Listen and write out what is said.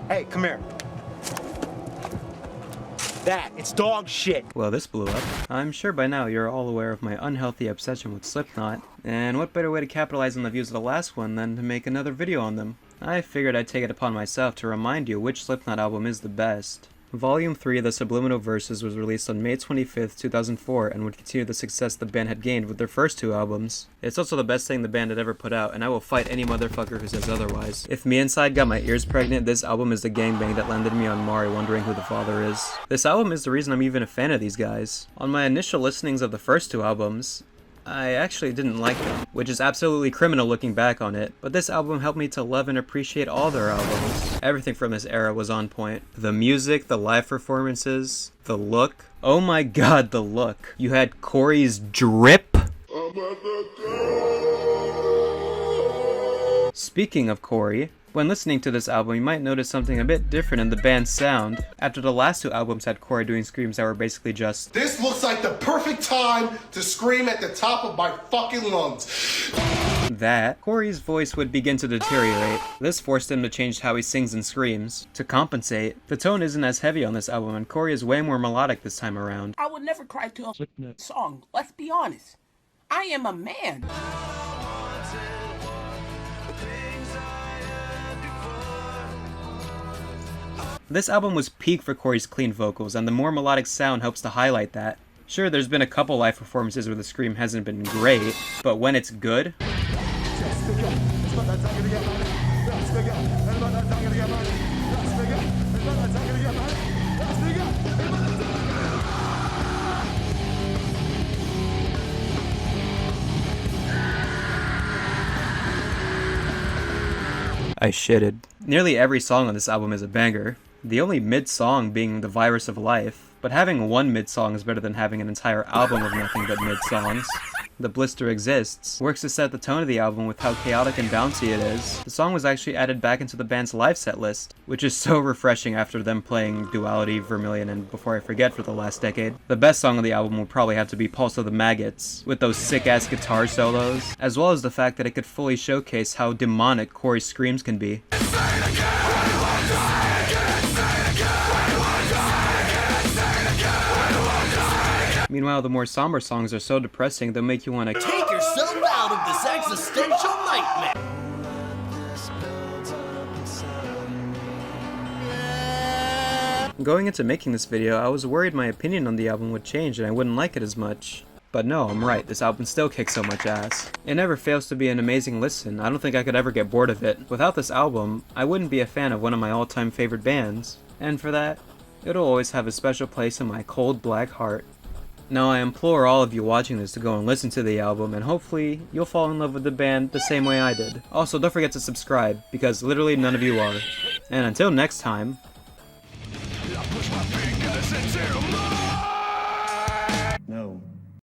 Hey, come here. It's dog shit. Well, this blew up. I'm sure by now you're all aware of my unhealthy obsession with Slipknot, and what better way to capitalize on the views of the last one than to make another video on them. I figured I'd take it upon myself to remind you which Slipknot album is the best. Volume 3 of the Subliminal Verses was released on May 25th, 2004, and would continue the success the band had gained with their first two albums. It's also the best thing the band had ever put out, and I will fight any motherfucker who says otherwise. If me inside got my ears pregnant, this album is the gangbang that landed me on Mari wondering who the father is. This album is the reason I'm even a fan of these guys. On my initial listenings of the first two albums, I actually didn't like them, which is absolutely criminal looking back on it, but this album helped me to love and appreciate all their albums. Everything from this era was on point. The music, the live performances, the look. Oh my god, the look. You had Corey's drip. Speaking of Corey, when listening to this album, you might notice something a bit different in the band's sound. After the last two albums had Corey doing screams that were basically just, "This looks like the perfect time to scream at the top of my fucking lungs," that, Corey's voice would begin to deteriorate. This forced him to change how he sings and screams. To compensate, the tone isn't as heavy on this album, and Corey is way more melodic this time around. I would never cry to a song, let's be honest. I am a man. This album was peak for Corey's clean vocals, and the more melodic sound helps to highlight that. Sure, there's been a couple live performances where the scream hasn't been great, but when it's good, I shitted. Nearly every song on this album is a banger. The only mid-song being The Virus of Life, but having one mid-song is better than having an entire album of nothing but mid-songs. The Blister Exists works to set the tone of the album with how chaotic and bouncy it is. The song was actually added back into the band's live set list, which is so refreshing after them playing Duality, Vermillion, and Before I Forget for the last decade. The best song on the album would probably have to be Pulse of the Maggots, with those sick-ass guitar solos, as well as the fact that it could fully showcase how demonic Corey's screams can be. Meanwhile, the more somber songs are so depressing they'll make you want to Take yourself out of this existential nightmare. Going into making this video, I was worried my opinion on the album would change and I wouldn't like it as much. But no, I'm right, this album still kicks so much ass. It never fails to be an amazing listen. I don't think I could ever get bored of it. Without this album, I wouldn't be a fan of one of my all-time favorite bands. And for that, it'll always have a special place in my cold black heart. Now I implore all of you watching this to go and listen to the album, and hopefully you'll fall in love with the band the same way I did. Also, don't forget to subscribe, because literally none of you are. And until next time... No.